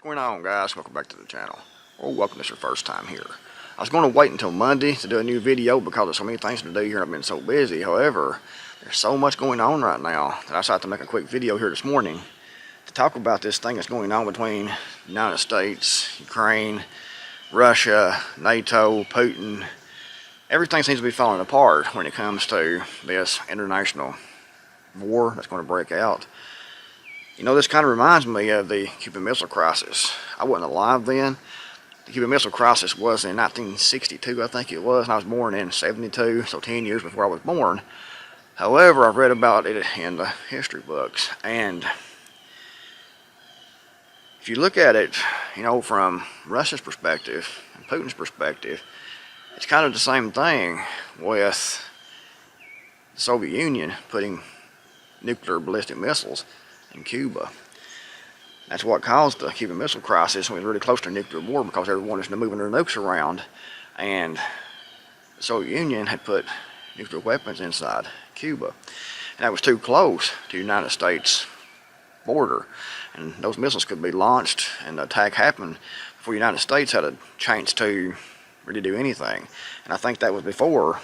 What's going on, guys? Welcome back to the channel. Or welcome if it's your first time here. I was going to wait until Monday to do a new video because there's so many things to do here and I've been so busy. However, there's so much going on right now that I decided to make a quick video here this morning to talk about this thing that's going on between the United States, Ukraine, Russia, NATO, Putin. Everything seems to be falling apart when it comes to this international war that's going to break out. You know, this kind of reminds me of the Cuban Missile Crisis. I wasn't alive then. The Cuban Missile Crisis was in 1962, I think it was, and I was born in 72, so 10 years before I was born. However, I've read about it in the history books, and if you look at it, you know, from Russia's perspective and Putin's perspective, it's kind of the same thing with the Soviet Union putting nuclear ballistic missiles in Cuba. That's what caused the Cuban Missile Crisis. We were really close to a nuclear war because everyone was moving their nukes around, and the Soviet Union had put nuclear weapons inside Cuba, and that was too close to the United States border, and those missiles could be launched and the attack happened before the United States had a chance to really do anything. And I think that was before,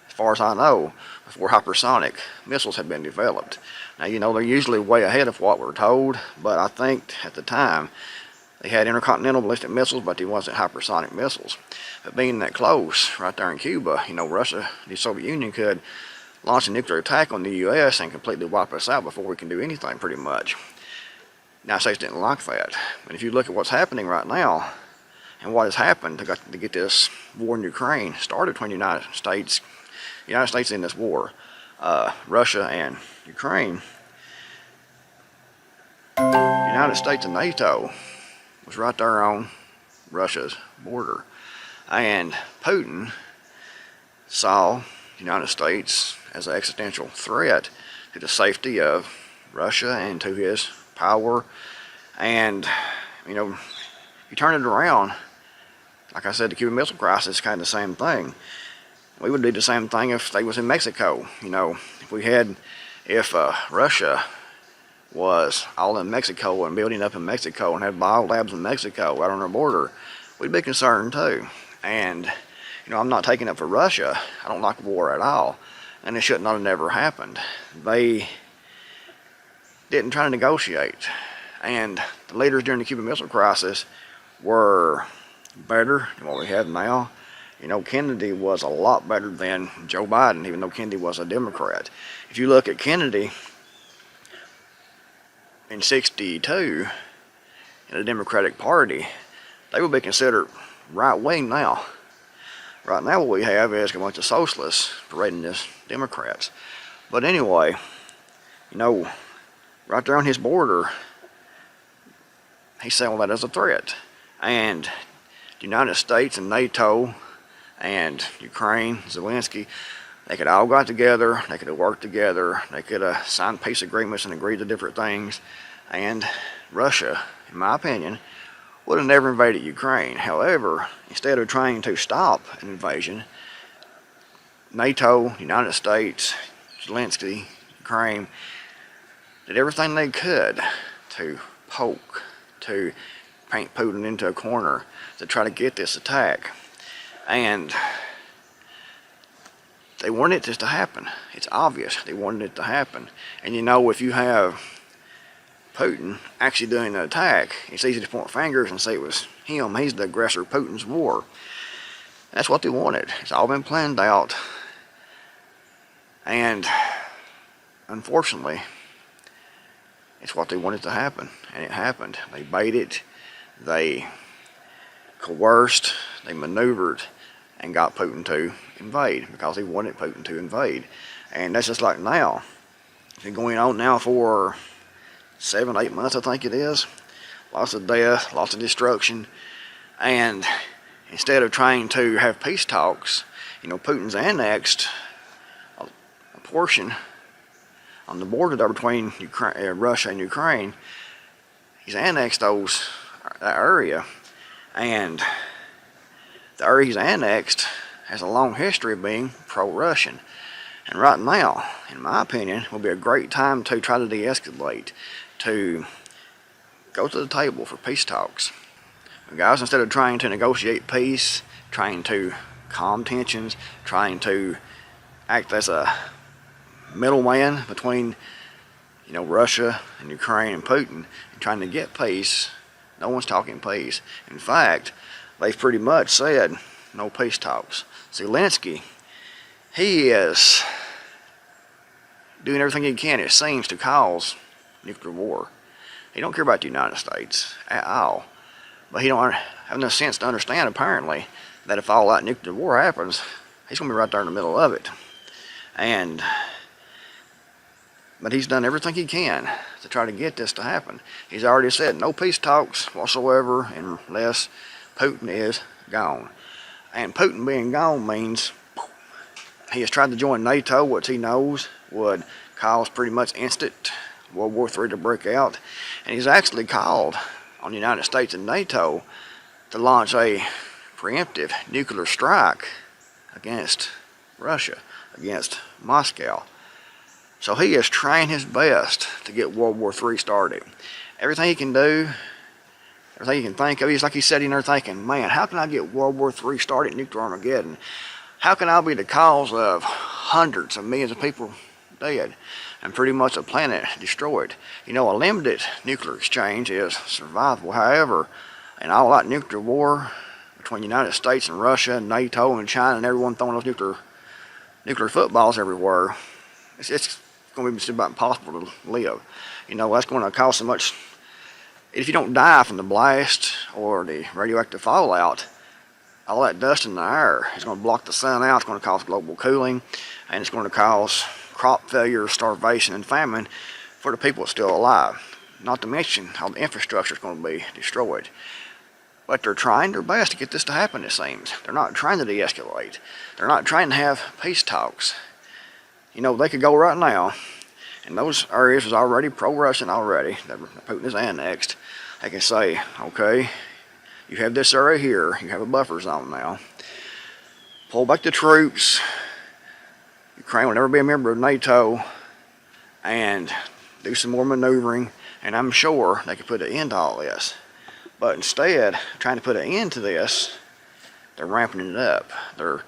as far as I know, before hypersonic missiles had been developed. Now, you know, they're usually way ahead of what we're told, but I think at the time they had intercontinental ballistic missiles, but they wasn't hypersonic missiles. But being that close, right there in Cuba, you know, Russia, the Soviet Union could launch a nuclear attack on the U.S. and completely wipe us out before we can do anything, pretty much. The United States didn't like that. But if you look at what's happening right now, and what has happened to get this war in Ukraine started between the United States in this war, Russia and Ukraine. The United States and NATO was right there on Russia's border, and Putin saw the United States as an existential threat to the safety of Russia and to his power. And you know, you turn it around, like I said, the Cuban Missile Crisis is kind of the same thing. We would do the same thing if they was in Mexico. You know, if Russia was all in Mexico and building up in Mexico and had biolabs in Mexico right on our border, we'd be concerned too. And you know, I'm not taking up for Russia. I don't like war at all, and it should not have never happened. They didn't try to negotiate, and the leaders during the Cuban Missile Crisis were better than what we have now. You know, Kennedy was a lot better than Joe Biden, even though Kennedy was a Democrat. If you look at Kennedy in '62 in the Democratic Party, they would be considered right-wing now. Right now what we have is a bunch of socialists parading as Democrats. But anyway, you know, right there on his border, he's saying that as a threat. And the United States and NATO and Ukraine, Zelensky, they could all got together, they could have worked together, they could have signed peace agreements and agreed to different things, and Russia, in my opinion, would have never invaded Ukraine. However, instead of trying to stop an invasion, NATO, United States, Zelensky, Ukraine, did everything they could to poke, to paint Putin into a corner, to try to get this attack. And they wanted this to happen. It's obvious they wanted it to happen. And you know, if you have Putin actually doing the attack, it's easy to point fingers and say it was him. He's the aggressor, Putin's war. That's what they wanted. It's all been planned out. And unfortunately, it's what they wanted to happen. And it happened. They baited, they coerced, they maneuvered, and got Putin to invade because he wanted Putin to invade. And that's just like now. It's been going on now for 7, 8 months, I think it is. Lots of death, lots of destruction. And instead of trying to have peace talks, you know, Putin's annexed a portion on the border there between Russia and Ukraine. He's annexed that area. And the area he's annexed has a long history of being pro-Russian. And right now, in my opinion, will be a great time to try to de-escalate, to go to the table for peace talks. Guys, instead of trying to negotiate peace, trying to calm tensions, trying to act as a middleman between, Russia and Ukraine and Putin, and trying to get peace, no one's talking peace. In fact, they've pretty much said no peace talks. Zelensky, he is doing everything he can, it seems, to cause nuclear war. He don't care about the United States at all. But he don't have enough sense to understand, apparently, that if all that nuclear war happens, he's going to be right there in the middle of it. But he's done everything he can to try to get this to happen. He's already said no peace talks whatsoever unless Putin is gone. And Putin being gone means he has tried to join NATO, which he knows would cause pretty much instant World War III to break out. And he's actually called on the United States and NATO to launch a preemptive nuclear strike against Russia, against Moscow. So he is trying his best to get World War III started. Everything he can do, everything he can think of, he's sitting there thinking, man, how can I get World War III started, nuclear Armageddon? How can I be the cause of hundreds of millions of people dead and pretty much a planet destroyed? A limited nuclear exchange is survivable. However, in all that nuclear war between the United States and Russia and NATO and China and everyone throwing those nuclear footballs everywhere, it's going to be just about impossible to live. That's going to cause so much. If you don't die from the blast or the radioactive fallout, all that dust in the air is going to block the sun out. It's going to cause global cooling, and it's going to cause crop failure, starvation, and famine for the people that's still alive. Not to mention how the infrastructure is going to be destroyed. But they're trying their best to get this to happen, it seems. They're not trying to de-escalate. They're not trying to have peace talks. They could go right now, and those areas is already pro-Russian already, that Putin is annexed. They can say, okay, you have this area here, you have a buffer zone now. Pull back the troops. Ukraine will never be a member of NATO, and do some more maneuvering, and I'm sure they could put an end to all this. But instead, trying to put an end to this, they're ramping it up. They're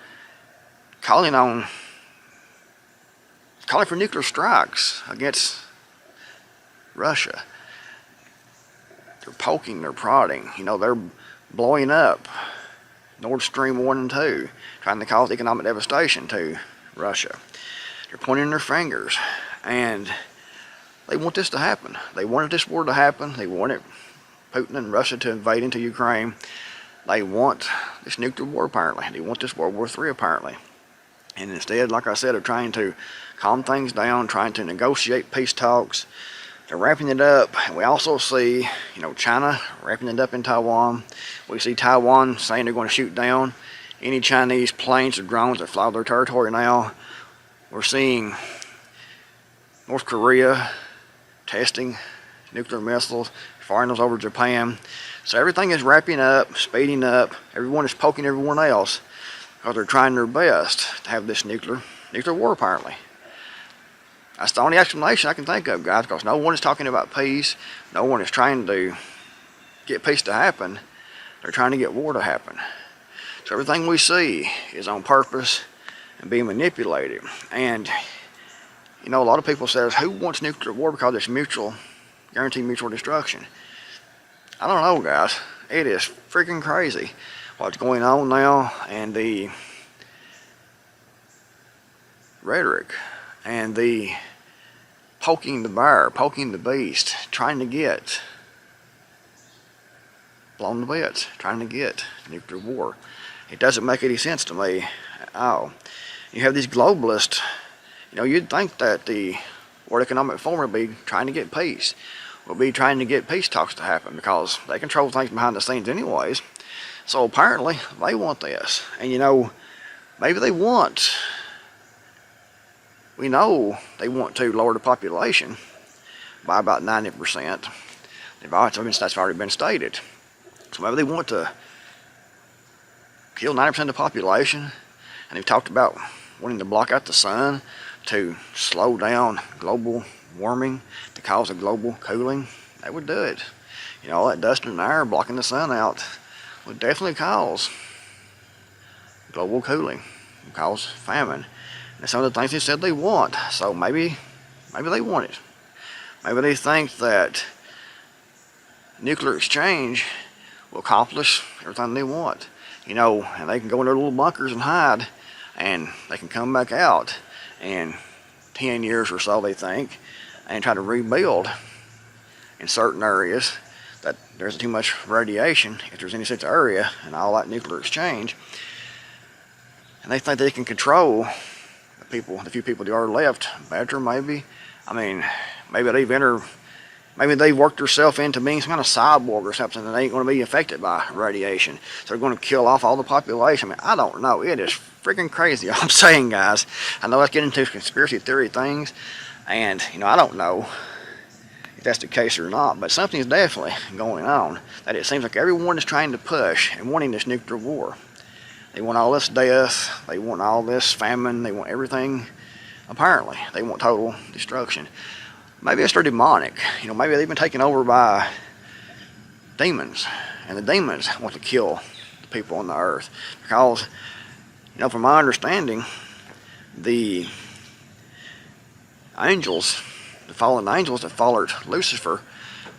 calling for nuclear strikes against Russia. They're poking, they're prodding. They're blowing up Nord Stream 1 and 2, trying to cause economic devastation to Russia. They're pointing their fingers, and they want this to happen. They wanted this war to happen. They wanted Putin and Russia to invade into Ukraine. They want this nuclear war, apparently. They want this World War III, apparently. And instead, like I said, of trying to calm things down, trying to negotiate peace talks, they're ramping it up. And we also see, China ramping it up in Taiwan. We see Taiwan saying they're going to shoot down any Chinese planes or drones that fly their territory now. We're seeing North Korea testing nuclear missiles, firing those over Japan. So everything is wrapping up, speeding up. Everyone is poking everyone else because they're trying their best to have this nuclear war, apparently. That's the only explanation I can think of, guys, because no one is talking about peace. No one is trying to get peace to happen. They're trying to get war to happen. So everything we see is on purpose and being manipulated. And, a lot of people say, who wants nuclear war because it's guaranteed mutual destruction? I don't know, guys. It is freaking crazy what's going on now, and the rhetoric and the poking the bear, poking the beast, trying to get blown to bits, trying to get nuclear war. It doesn't make any sense to me at all. You have these globalists, you'd think that the World Economic Forum would be trying to get peace, will be trying to get peace talks to happen because they control things behind the scenes anyways. So apparently they want this. And maybe they want, we know they want to lower the population by about 90%. That's already been stated. So maybe they want to kill 90% of the population, and they've talked about wanting to block out the sun to slow down global warming, to cause a global cooling. That would do it. You know, all that dust in the air blocking the sun out would definitely cause global cooling, cause famine. And some of the things they said they want. So maybe they want it. Maybe they think that nuclear exchange will accomplish everything they want. You know, and they can go in their little bunkers and hide, and they can come back out in 10 years or so, they think, and try to rebuild in certain areas that there's too much radiation, if there's any such area, and all that nuclear exchange. And they think they can control the few people that are left better, maybe. I mean, maybe they've worked themselves into being some kind of cyborg or something, and they ain't going to be affected by radiation. So they're going to kill off all the population. I mean, I don't know. It is freaking crazy. All I'm saying, guys, I know let's get into conspiracy theory things, and, you know, I don't know if that's the case or not, but something's definitely going on that it seems like everyone is trying to push and wanting this nuclear war. They want all this death, they want all this famine, they want everything, apparently. They want total destruction. Maybe it's their demonic. You know, maybe they've been taken over by demons, and the demons want to kill the people on the earth. Because, you know, from my understanding, the angels, the fallen angels that followed Lucifer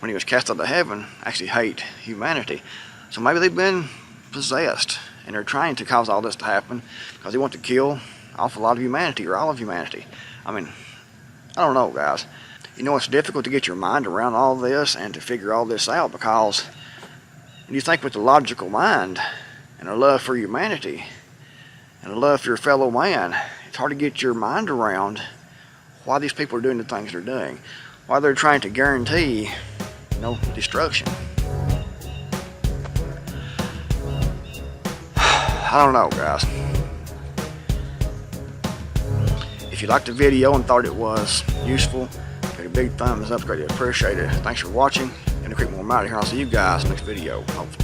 when he was cast out of heaven, actually hate humanity. So maybe they've been possessed, and they're trying to cause all this to happen because they want to kill off a lot of humanity, or all of humanity. I mean, I don't know, guys. You know, it's difficult to get your mind around all this and to figure all this out, because when you think with the logical mind and a love for humanity and a love for your fellow man, it's hard to get your mind around why these people are doing the things they're doing, why they're trying to guarantee, you know, destruction. I don't know, guys. If you liked the video and thought it was useful, give it a big thumbs up, greatly appreciate it. Thanks for watching, and the Creekmore out here. I'll see you guys next video, hopefully.